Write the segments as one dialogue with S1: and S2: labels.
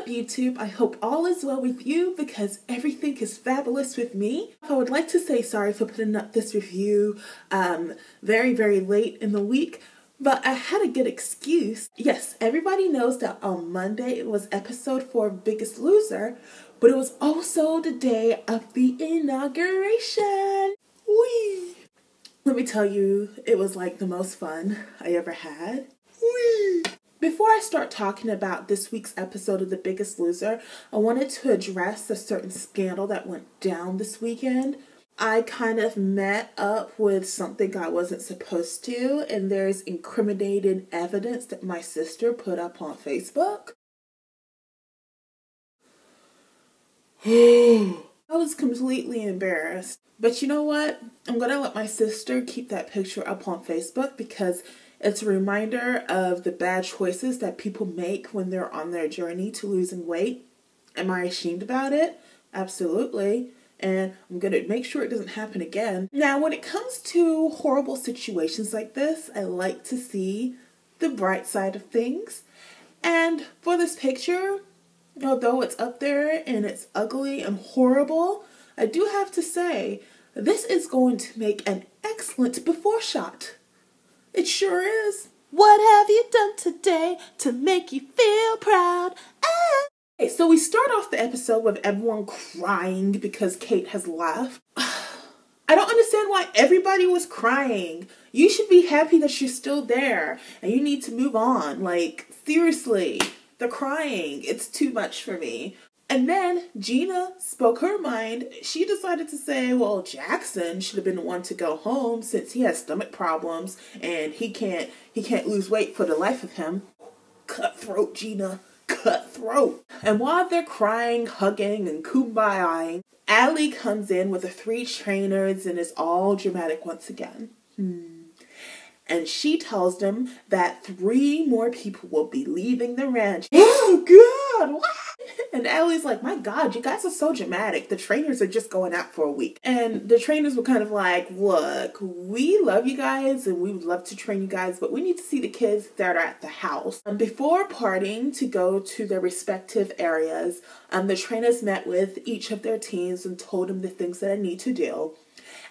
S1: YouTube? I hope all is well with you because everything is fabulous with me. I would like to say sorry for putting up this review very late in the week, but I had a good excuse. Yes, everybody knows that on Monday it was episode 4 of Biggest Loser, but it was also the day of the inauguration. Whee! Let me tell you, it was like the most fun I ever had. Whee! Before I start talking about this week's episode of The Biggest Loser, I wanted to address a certain scandal that went down this weekend. I kind of met up with something I wasn't supposed to, and there's incriminating evidence that my sister put up on Facebook. I was completely embarrassed. But you know what? I'm going to let my sister keep that picture up on Facebook because it's a reminder of the bad choices that people make when they're on their journey to losing weight. Am I ashamed about it? Absolutely. And I'm going to make sure it doesn't happen again. Now, when it comes to horrible situations like this, I like to see the bright side of things. And for this picture, although it's up there and it's ugly and horrible, I do have to say, this is going to make an excellent before shot. It sure is. What have you done today to make you feel proud? Okay, so we start off the episode with everyone crying because Kate has left. I don't understand why everybody was crying. You should be happy that she's still there and you need to move on. Like, seriously, the crying, it's too much for me. And then Gina spoke her mind. She decided to say, well, Jackson should have been the one to go home since he has stomach problems and he can't lose weight for the life of him. Cutthroat, Gina. Cutthroat. And while they're crying, hugging, and kumbayaing, Allie comes in with the 3 trainers and is all dramatic once again. And she tells them that 3 more people will be leaving the ranch. Oh, God, what? And Allie's like, my God, you guys are so dramatic. The trainers are just going out for a week. And the trainers were kind of like, look, we love you guys and we would love to train you guys, but we need to see the kids that are at the house. Before parting to go to their respective areas, the trainers met with each of their teams and told them the things that I need to do.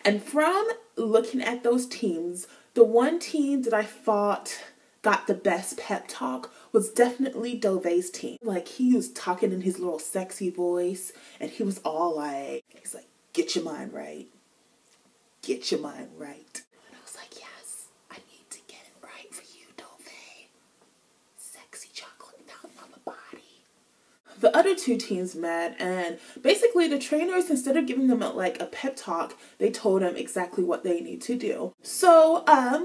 S1: And from looking at those teams, the one team that I thought got the best pep talk was definitely Dove's team. Like, he was talking in his little sexy voice, and he was all like, he's like, get your mind right. Get your mind right. And I was like, yes, I need to get it right for you, Dove. Sexy chocolate fountain on the body. The other 2 teams met, and basically the trainers, instead of giving them a pep talk, they told them exactly what they need to do. So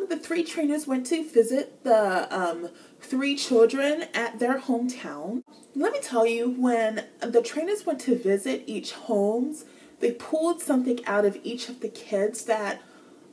S1: the 3 trainers went to visit the 3 children at their hometown. Let me tell you, when the trainers went to visit each homes, they pulled something out of each of the kids that,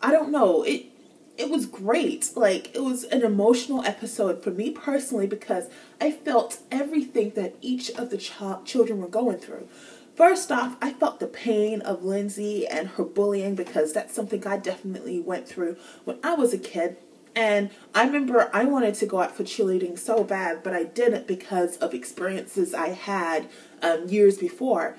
S1: I don't know, it was great. Like, it was an emotional episode for me personally because I felt everything that each of the children were going through. First off, I felt the pain of Lindsay and her bullying because that's something I definitely went through when I was a kid. And I remember I wanted to go out for cheerleading so bad, but I didn't because of experiences I had years before.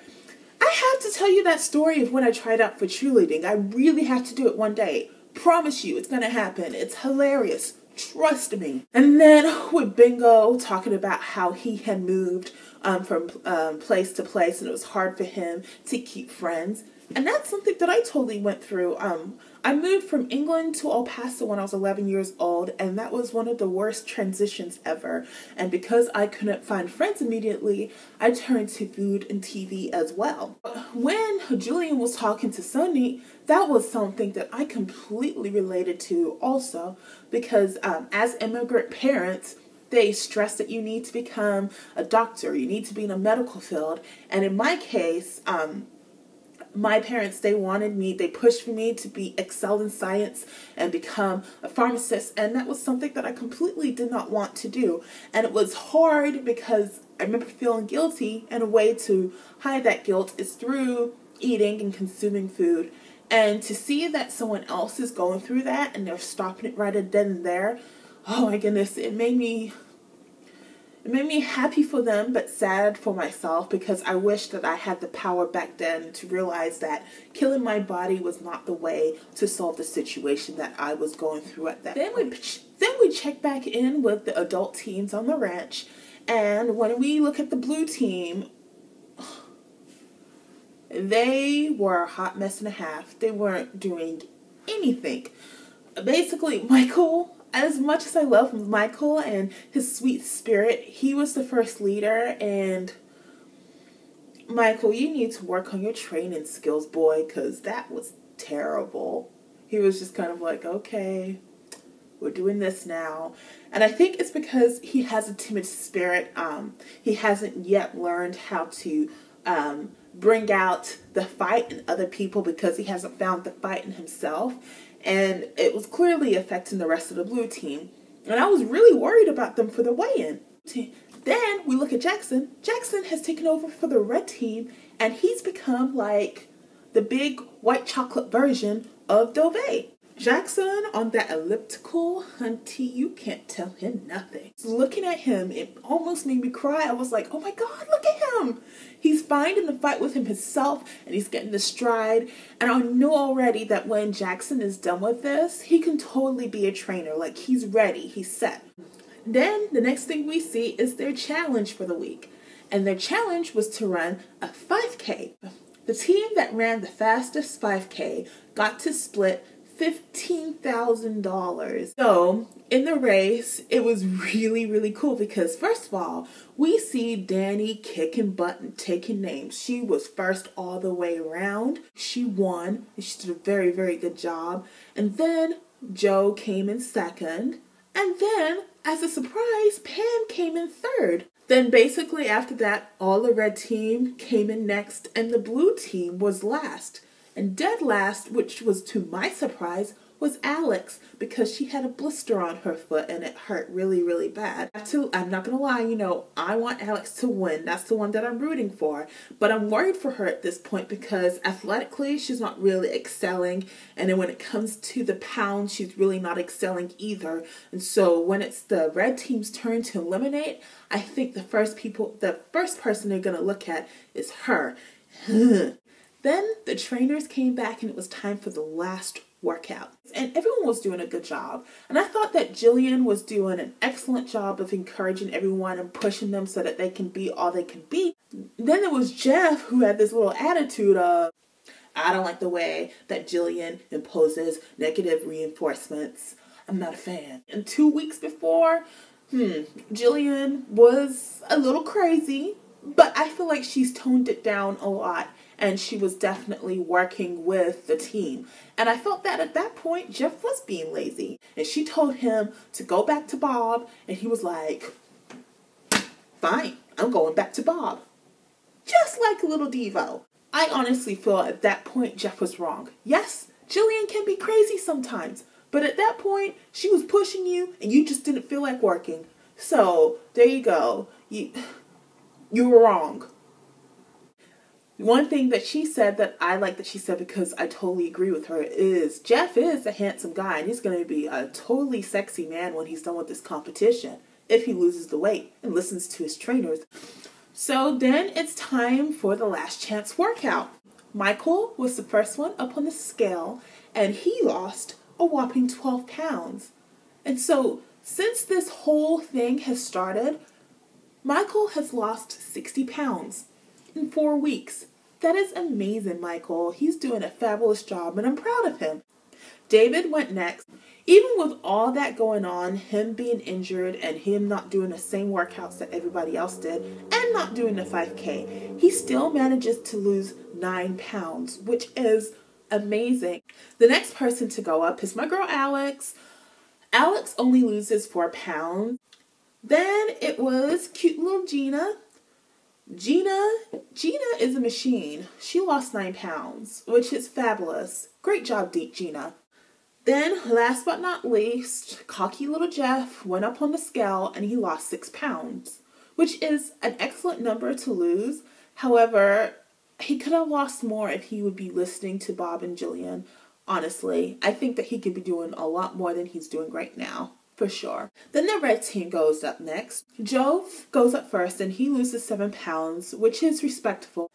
S1: I have to tell you that story of when I tried out for cheerleading. I really have to do it one day. Promise you, it's going to happen. It's hilarious. Trust me. And then with Bingo talking about how he had moved from place to place and it was hard for him to keep friends. And that's something that I totally went through. I moved from England to El Paso when I was 11 years old, and that was one of the worst transitions ever. And because I couldn't find friends immediately, I turned to food and TV as well. When Julian was talking to Sunny, that was something that I completely related to also, because as immigrant parents, they stress that you need to become a doctor, you need to be in a medical field. And in my case, my parents, they pushed for me to excel in science and become a pharmacist. And that was something that I completely did not want to do. And it was hard because I remember feeling guilty, and a way to hide that guilt is through eating and consuming food. And to see that someone else is going through that and they're stopping it right then and there, oh my goodness, it made me It made me happy for them, but sad for myself because I wish that I had the power back then to realize that killing my body was not the way to solve the situation that I was going through at that point. Then we check back in with the adult teams on the ranch, and when we look at the blue team, they were a hot mess and a half. They weren't doing anything. Basically, Michael, as much as I love Michael and his sweet spirit, he was the first leader, and Michael, you need to work on your training skills, boy, because that was terrible. He was just kind of like, okay, we're doing this now. And I think it's because he has a timid spirit. He hasn't yet learned how to bring out the fight in other people because he hasn't found the fight in himself. And it was clearly affecting the rest of the blue team. And I was really worried about them for the weigh-in. Then we look at Jackson. Jackson has taken over for the red team, and he's become like the big white chocolate version of Dove. Jackson on that elliptical, hunty, you can't tell him nothing. Looking at him, it almost made me cry. I was like, oh my God, look at him. He's finding the fight with himself, and he's getting the stride. And I know already that when Jackson is done with this, he can totally be a trainer. Like, he's ready, he's set. Then the next thing we see is their challenge for the week. And their challenge was to run a 5K. The team that ran the fastest 5K got to split $15,000. So in the race, it was really, really cool because first of all, we see Danny kicking butt and taking names. She was first all the way around. She won. She did a very, very good job. And then Joe came in second. And then, as a surprise, Pam came in third. Then basically after that, all the red team came in next and the blue team was last. And dead last, which was to my surprise, was Alex because she had a blister on her foot and it hurt really, really bad. I'm not going to lie, I want Alex to win. That's the one that I'm rooting for. But I'm worried for her at this point because athletically, she's not really excelling. And then when it comes to the pound, she's really not excelling either. And so when it's the red team's turn to eliminate, I think the first person they're going to look at is her. Then the trainers came back and it was time for the last workout. And everyone was doing a good job. And I thought that Jillian was doing an excellent job of encouraging everyone and pushing them so that they can be all they can be. Then there was Jeff who had this little attitude of, I don't like the way that Jillian imposes negative reinforcements. I'm not a fan. And 2 weeks before, Jillian was a little crazy, but I feel like she's toned it down a lot. And she was definitely working with the team. And I felt that at that point, Jeff was being lazy. And she told him to go back to Bob. And he was like, fine, I'm going back to Bob. Just like little Devo. I honestly feel at that point, Jeff was wrong. Yes, Jillian can be crazy sometimes. But at that point, she was pushing you and you just didn't feel like working. So, there you go. You were wrong. One thing that she said that I like that she said because I totally agree with her is Jeff is a handsome guy and he's going to be a totally sexy man when he's done with this competition if he loses the weight and listens to his trainers. So then it's time for the last chance workout. Michael was the first one up on the scale and he lost a whopping 12 pounds. And so since this whole thing has started, Michael has lost 60 pounds in 4 weeks. That is amazing, Michael. He's doing a fabulous job, and I'm proud of him. David went next. Even with all that going on, him being injured and him not doing the same workouts that everybody else did, and not doing the 5K, he still manages to lose 9 pounds, which is amazing. The next person to go up is my girl Alex. Alex only loses 4 pounds. Then it was cute little Gina. Gina is a machine. She lost 9 pounds, which is fabulous. Great job, Gina. Then, last but not least, cocky little Jeff went up on the scale and he lost 6 pounds, which is an excellent number to lose. However, he could have lost more if he would be listening to Bob and Jillian. Honestly, I think that he could be doing a lot more than he's doing right now. for sure. Then the red team goes up next. Joe goes up first and he loses 7 pounds, which is respectable.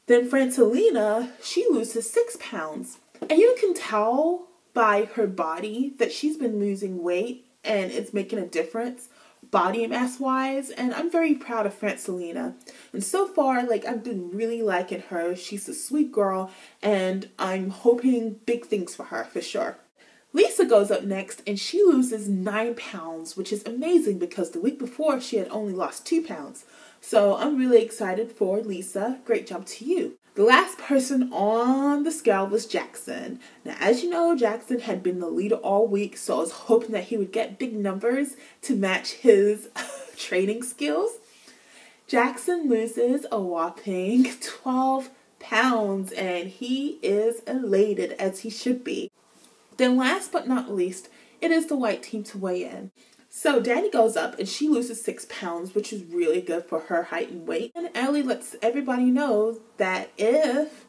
S1: Then Francelina, she loses 6 pounds. And you can tell by her body that she's been losing weight and it's making a difference body mass wise, and I'm very proud of Francelina. And so far, like, I've been really liking her. She's a sweet girl and I'm hoping big things for her for sure. Lisa goes up next and she loses 9 pounds, which is amazing because the week before she had only lost 2 pounds. So I'm really excited for Lisa. Great job to you. The last person on the scale was Jackson. Now, as you know, Jackson had been the leader all week, so I was hoping that he would get big numbers to match his training skills. Jackson loses a whopping 12 pounds, and he is elated, as he should be. Then last but not least, it is the white team to weigh in. So Danny goes up and she loses 6 pounds, which is really good for her height and weight. And Allie lets everybody know that if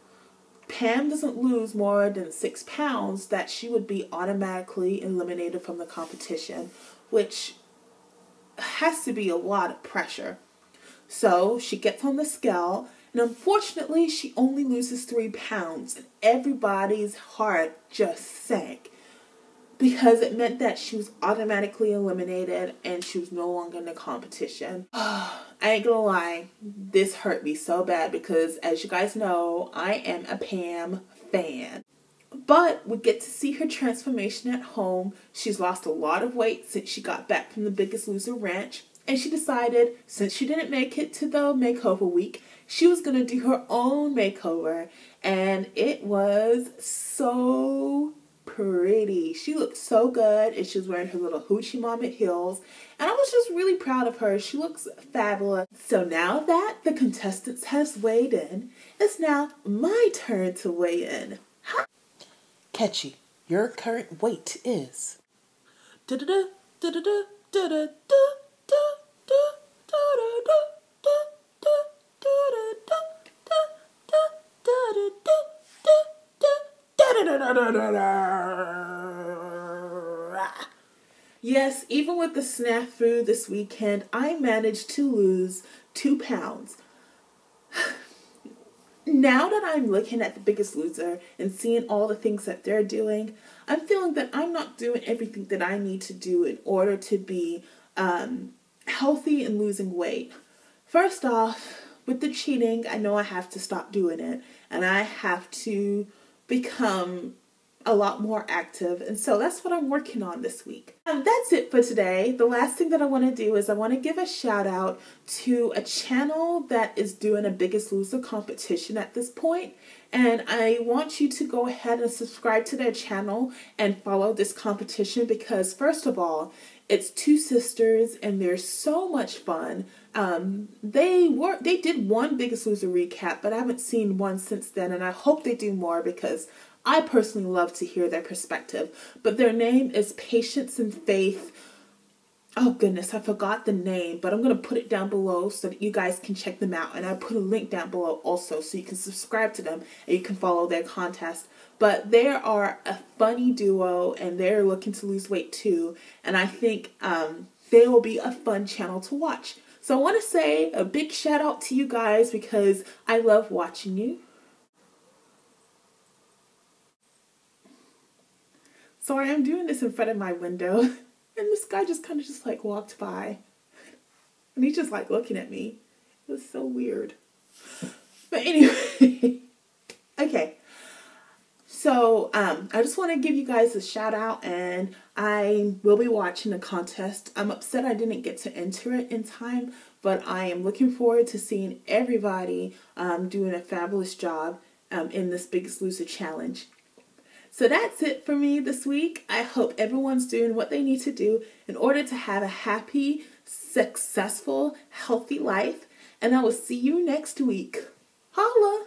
S1: Pam doesn't lose more than 6 pounds, that she would be automatically eliminated from the competition, which has to be a lot of pressure. So she gets on the scale, and unfortunately she only loses 3 pounds, and everybody's heart just sank, because it meant that she was automatically eliminated and she was no longer in the competition. I ain't gonna lie, this hurt me so bad because, as you guys know, I am a Pam fan. But we get to see her transformation at home. She's lost a lot of weight since she got back from the Biggest Loser ranch. And she decided, since she didn't make it to the makeover week, she was going to do her own makeover. And it was so pretty. She looked so good, and she was wearing her little Hoochie Mama heels, and I was just really proud of her. She looks fabulous. So now that the contestants has weighed in, it's now my turn to weigh in.
S2: Catchy, your current weight is
S1: Yes, even with the snafu this weekend, I managed to lose 2 pounds. Now that I'm looking at the Biggest Loser and seeing all the things that they're doing, I'm feeling that I'm not doing everything that I need to do in order to be healthy and losing weight. First off, with the cheating, I know I have to stop doing it, and I have to become a lot more active, and so that's what I'm working on this week. That's it for today. The last thing that I want to do is I want to give a shout out to a channel that is doing a Biggest Loser competition at this point, and I want you to go ahead and subscribe to their channel and follow this competition because, first of all, it's 2 sisters and they're so much fun. They did one Biggest Loser recap, but I haven't seen one since then, and I hope they do more because I personally love to hear their perspective. But their name is Patience and Faith. Oh goodness, I forgot the name, but I'm going to put it down below so that you guys can check them out. And I put a link down below also so you can subscribe to them and you can follow their contest. But they are a funny duo and they're looking to lose weight too. And I think they will be a fun channel to watch. So I want to say a big shout out to you guys because I love watching you. Sorry, I'm doing this in front of my window, and this guy just kind of just like walked by, and he's just like looking at me. It was so weird. But anyway, okay. So I just want to give you guys a shout out, and I will be watching the contest. I'm upset I didn't get to enter it in time, but I am looking forward to seeing everybody doing a fabulous job in this Biggest Loser challenge. So that's it for me this week. I hope everyone's doing what they need to do in order to have a happy, successful, healthy life. And I will see you next week. Holla!